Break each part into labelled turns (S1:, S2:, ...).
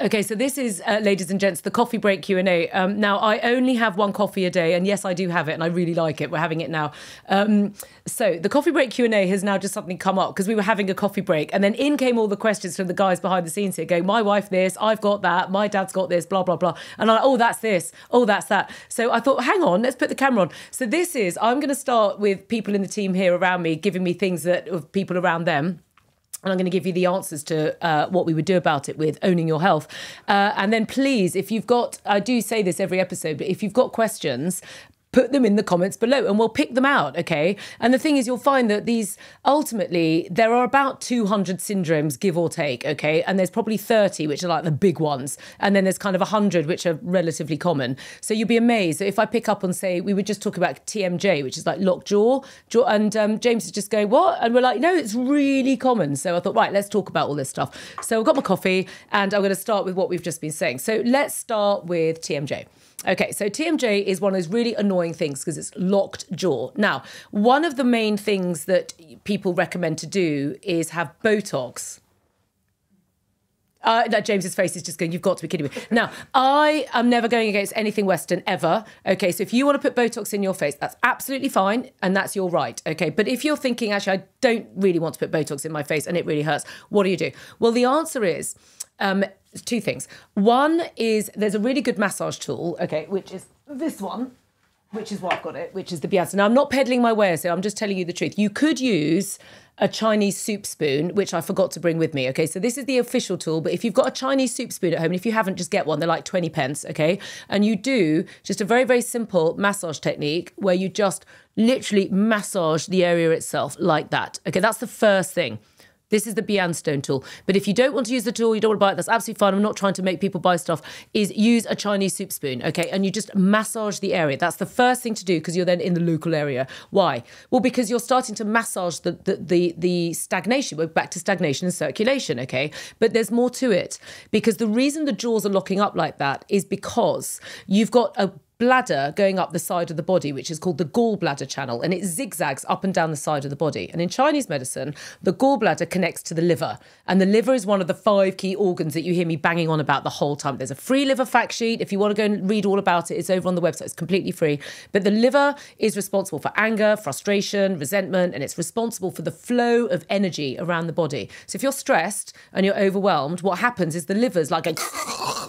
S1: Okay, so this is, ladies and gents, the coffee break Q&A. Now, I only have one coffee a day, and yes, I do have it, and I really like it. We're having it now. So the coffee break Q&A has now just suddenly come up because we were having a coffee break, and then in came all the questions from the guys behind the scenes here going, my wife this, I've got that, my dad's got this, blah, blah, blah. And I'm like, oh, that's this, oh, that's that. So I thought, hang on, let's put the camera on. So this is, I'm going to start with people in the team here around me, giving me things that of people around them. And I'm going to give you the answers to what we would do about it with owning your health. And then please, if you've got, I do say this every episode, but if you've got questions, put them in the comments below and we'll pick them out, okay? And the thing is, you'll find that these, ultimately, there are about 200 syndromes, give or take, okay? And there's probably 30, which are like the big ones. And then there's kind of 100, which are relatively common. So you'll be amazed that if I pick up on, say, we would just talk about TMJ, which is like locked jaw, and James is just going, what? And we're like, no, it's really common. So I thought, right, let's talk about all this stuff. So I've got my coffee and I'm going to start with what we've just been saying. So let's start with TMJ. Okay, so TMJ is one of those really annoying things because it's locked jaw. Now, one of the main things that people recommend to do is have Botox. That James's face is just going, you've got to be kidding me. Now, I am never going against anything Western ever. Okay, so if you want to put Botox in your face, that's absolutely fine and that's your right. Okay, but if you're thinking, actually, I don't really want to put Botox in my face and it really hurts, what do? Well, the answer is two things. One is there's a really good massage tool, okay, which is this one, which is why I've got it, which is the Beyonce. Now, I'm not peddling my wares here. I'm just telling you the truth. You could use a Chinese soup spoon, which I forgot to bring with me, okay? So this is the official tool, but if you've got a Chinese soup spoon at home, and if you haven't, just get one. They're like 20 pence, okay? And you do just a very, very simple massage technique where you just literally massage the area itself like that, okay? That's the first thing. This is the Beyonce tool. But if you don't want to use the tool, you don't want to buy it, that's absolutely fine. I'm not trying to make people buy stuff. Is use a Chinese soup spoon, okay? And you just massage the area. That's the first thing to do because you're then in the local area. Why? Well, because you're starting to massage the stagnation. We're back to stagnation and circulation, okay? But there's more to it because the reason the jaws are locking up like that is because you've got a bladder going up the side of the body, which is called the gallbladder channel, and it zigzags up and down the side of the body. And in Chinese medicine, the gallbladder connects to the liver, and the liver is one of the 5 key organs that you hear me banging on about the whole time. There's a free liver fact sheet. If you want to go and read all about it, it's over on the website. It's completely free. But the liver is responsible for anger, frustration, resentment, and it's responsible for the flow of energy around the body. So if you're stressed and you're overwhelmed, what happens is the liver's like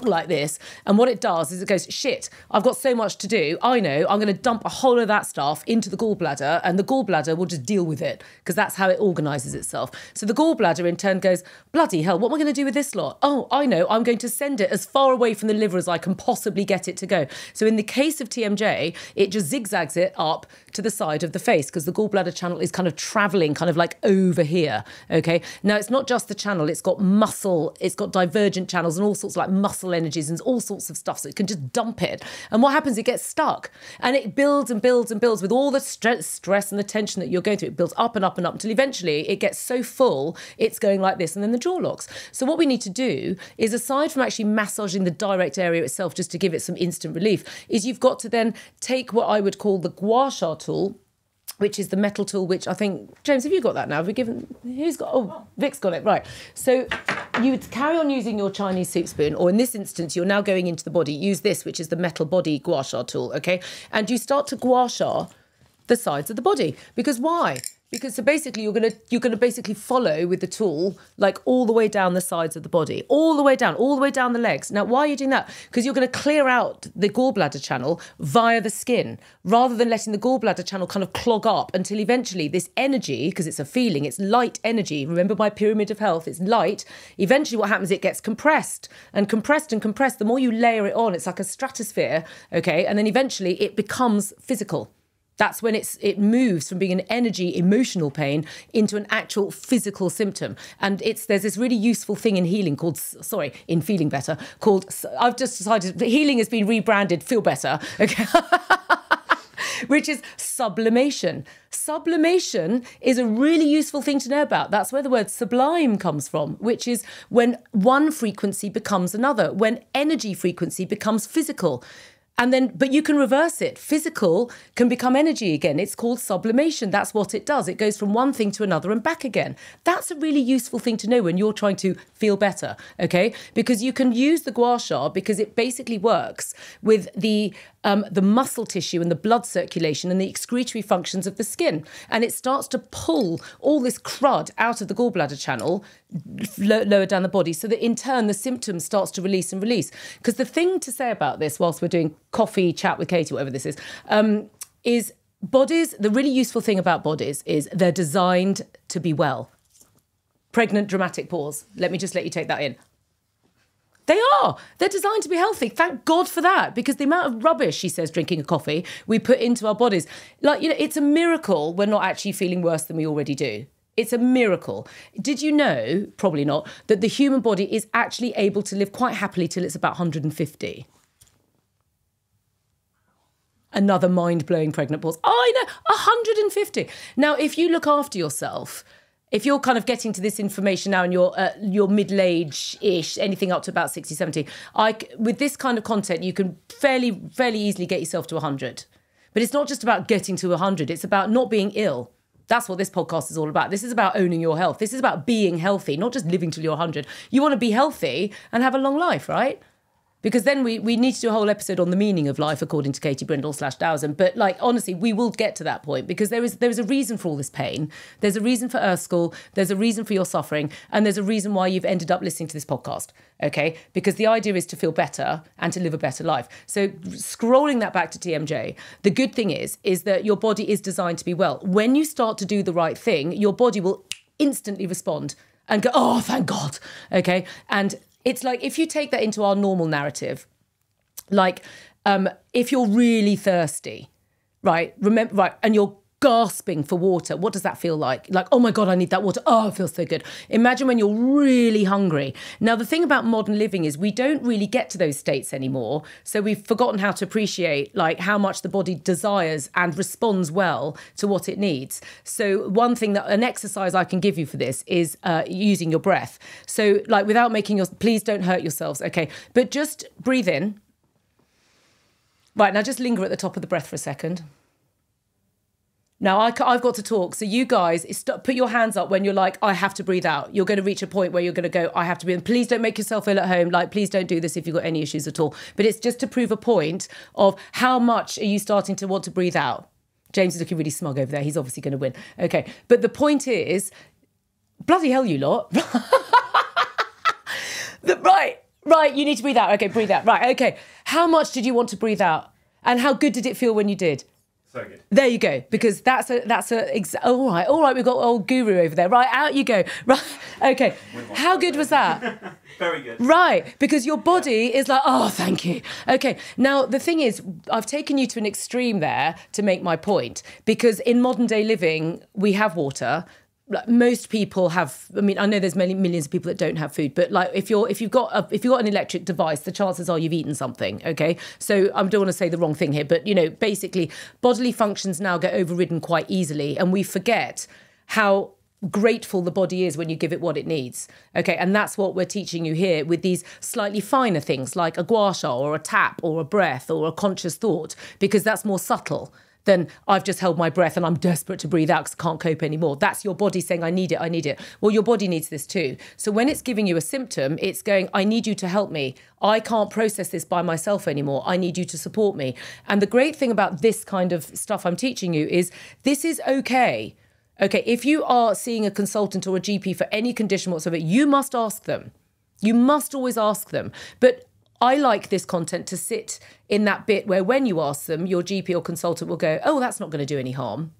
S1: like this, and what it does is it goes, shit, I've got so much to do. I know, I'm going to dump a whole of that stuff into the gallbladder, and the gallbladder will just deal with it because that's how it organises itself. So the gallbladder in turn goes, bloody hell, what am I going to do with this lot? Oh, I know, I'm going to send it as far away from the liver as I can possibly get it to go. So in the case of TMJ, it just zigzags it up to the side of the face because the gallbladder channel is kind of travelling kind of like over here, okay? Now, it's not just the channel, it's got muscle, it's got divergent channels and all sorts of like muscle energies and all sorts of stuff, so it can just dump it. And what happens, it gets stuck and it builds and builds and builds with all the stress and the tension that you're going through. It builds up and up and up until eventually it gets so full, it's going like this and then the jaw locks. So what we need to do is, aside from actually massaging the direct area itself just to give it some instant relief, is you've got to then take what I would call the gua sha tool, which is the metal tool, which I think, James, have you got that now? Have we given, who's got, oh, Vic's got it, right. So you would carry on using your Chinese soup spoon, or in this instance, you're now going into the body, use this, which is the metal body gua sha tool, okay? And you start to gua sha the sides of the body. Because why? Because so basically you're gonna basically follow with the tool like all the way down the sides of the body, all the way down the legs. Now, why are you doing that? Because you're going to clear out the gallbladder channel via the skin, rather than letting the gallbladder channel kind of clog up until eventually this energy, because it's a feeling, it's light energy. Remember my pyramid of health, it's light. Eventually what happens, it gets compressed and compressed and compressed. The more you layer it on, it's like a stratosphere, okay? And then eventually it becomes physical. That's when it moves from being an energy, emotional pain into an actual physical symptom. And there's this really useful thing in healing called, in feeling better, called, I've just decided that healing has been rebranded, feel better, okay? Which is sublimation. Sublimation is a really useful thing to know about. That's where the word sublime comes from, which is when one frequency becomes another, when energy frequency becomes physical. And then, but you can reverse it. Physical can become energy again. It's called sublimation. That's what it does. It goes from one thing to another and back again. That's a really useful thing to know when you're trying to feel better, okay? Because you can use the gua sha because it basically works with the muscle tissue and the blood circulation and the excretory functions of the skin. And it starts to pull all this crud out of the gallbladder channel lower down the body so that in turn the symptoms starts to release and release. Because the thing to say about this whilst we're doing coffee chat with Katie, whatever this is bodies, the really useful thing about bodies is they're designed to be well. Pregnant dramatic pause. Let me just let you take that in. They are. They're designed to be healthy. Thank God for that, because the amount of rubbish, she says, drinking a coffee, we put into our bodies. Like, you know, it's a miracle we're not actually feeling worse than we already do. It's a miracle. Did you know, probably not, that the human body is actually able to live quite happily till it's about 150? Another mind-blowing pregnant pause. Oh, I know, 150. Now, if you look after yourself, if you're kind of getting to this information now and you're middle-age-ish, anything up to about 60, 70, with this kind of content, you can fairly easily get yourself to 100. But it's not just about getting to 100. It's about not being ill. That's what this podcast is all about. This is about owning your health. This is about being healthy, not just living till you're 100. You want to be healthy and have a long life, right? Because then we need to do a whole episode on the meaning of life, according to Katie Brindle /Dowson. But like, honestly, we will get to that point because there is a reason for all this pain. There's a reason for Earth School. There's a reason for your suffering. And there's a reason why you've ended up listening to this podcast, okay? Because the idea is to feel better and to live a better life. So scrolling that back to TMJ, the good thing is that your body is designed to be well. When you start to do the right thing, your body will instantly respond and go, oh, thank God, okay? And it's like, if you take that into our normal narrative, like if you're really thirsty, right, and you're gasping for water, what does that feel like? Like, oh my God, I need that water. Oh, it feels so good. Imagine when you're really hungry. Now, the thing about modern living is we don't really get to those states anymore. So we've forgotten how to appreciate like how much the body desires and responds well to what it needs. So one thing an exercise I can give you for this is using your breath. So like without please don't hurt yourselves, okay? But just breathe in. Right, now just linger at the top of the breath for a second. Now, I've got to talk. So you guys, put your hands up when you're like, I have to breathe out. You're going to reach a point where you're going to go, I have to breathe. And please don't make yourself ill at home. Like, please don't do this if you've got any issues at all. But it's just to prove a point of how much are you starting to want to breathe out. James is looking really smug over there. He's obviously going to win. Okay. But the point is, bloody hell, you lot. Right. You need to breathe out. Okay, breathe out. Right. Okay. How much did you want to breathe out? And how good did it feel when you did?
S2: So good.
S1: There you go, because all right, we've got old guru over there. Right, out you go. Right, okay. How good was that?
S2: Very good.
S1: Right, because your body is like, oh, thank you. Okay, now the thing is, I've taken you to an extreme there to make my point, because in modern day living, we have water. Most people have, I mean, I know there's many millions of people that don't have food, but like if you've got an electric device, the chances are you've eaten something, okay? So I don't want to say the wrong thing here, but you know, basically bodily functions now get overridden quite easily, and we forget how grateful the body is when you give it what it needs, okay? And that's what we're teaching you here with these slightly finer things like a gua sha or a tap or a breath or a conscious thought, because that's more subtle then I've just held my breath and I'm desperate to breathe out because I can't cope anymore. That's your body saying, I need it. Well, your body needs this too. So when it's giving you a symptom, it's going, I need you to help me. I can't process this by myself anymore. I need you to support me. And the great thing about this kind of stuff I'm teaching you is this is okay. Okay, if you are seeing a consultant or a GP for any condition whatsoever, you must ask them. You must always ask them. But I like this content to sit in that bit where when you ask them, your GP or consultant will go, oh, that's not going to do any harm.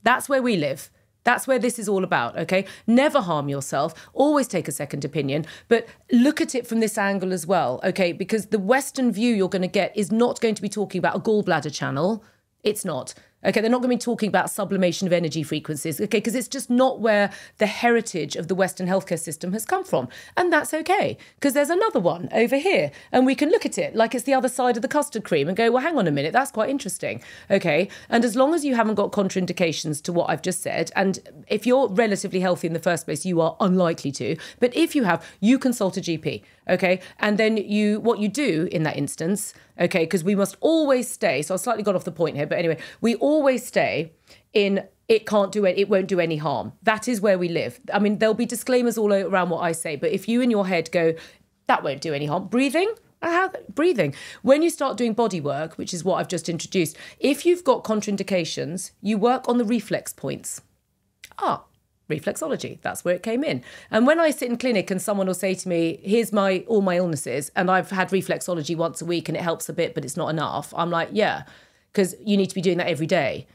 S1: That's where we live. That's where this is all about, okay? Never harm yourself. Always take a second opinion, but look at it from this angle as well, okay? Because the Western view you're going to get is not going to be talking about a gallbladder channel. It's not. Okay, they're not going to be talking about sublimation of energy frequencies, okay, because it's just not where the heritage of the Western healthcare system has come from. And that's okay, because there's another one over here, and we can look at it like it's the other side of the custard cream and go, well, hang on a minute, that's quite interesting, okay? And as long as you haven't got contraindications to what I've just said, and if you're relatively healthy in the first place, you are unlikely to, but if you have, you consult a GP, Okay. And then what you do in that instance, okay, because we must always stay. So I slightly got off the point here, but anyway, we always stay in it won't do any harm. That is where we live. I mean, there'll be disclaimers all around what I say, but if you in your head go, that won't do any harm. Breathing. When you start doing body work, which is what I've just introduced, if you've got contraindications, you work on the reflex points. Reflexology, that's where it came in. And when I sit in clinic and someone will say to me, here's all my illnesses, and I've had reflexology once a week and it helps a bit, but it's not enough. I'm like, yeah, because you need to be doing that every day.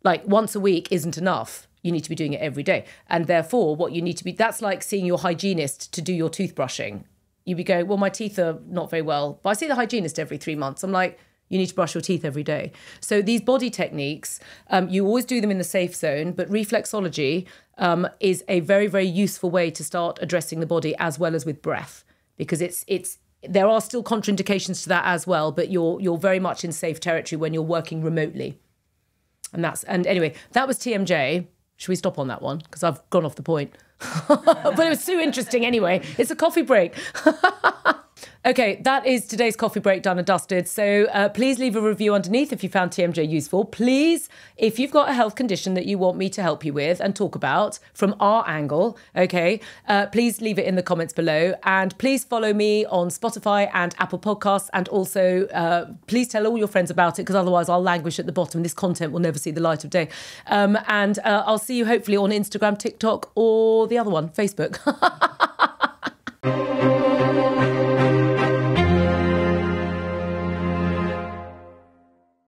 S1: Like once a week isn't enough. You need to be doing it every day. And therefore, what you need to be, that's like seeing your hygienist to do your toothbrushing. You'd be going, well, my teeth are not very well, but I see the hygienist every 3 months. I'm like, you need to brush your teeth every day. So these body techniques, you always do them in the safe zone, but reflexology is a very, very useful way to start addressing the body as well as with breath, because there are still contraindications to that as well, but you're very much in safe territory when you're working remotely. And anyway, that was TMJ. Should we stop on that one? Because I've gone off the point. But it was so interesting anyway. It's a coffee break. Okay, that is today's coffee break done and dusted. So please leave a review underneath if you found TMJ useful. Please, if you've got a health condition that you want me to help you with and talk about from our angle, okay, please leave it in the comments below. And please follow me on Spotify and Apple Podcasts. And also, please tell all your friends about it, because otherwise I'll languish at the bottom. This content will never see the light of day. And I'll see you hopefully on Instagram, TikTok, or the other one, Facebook.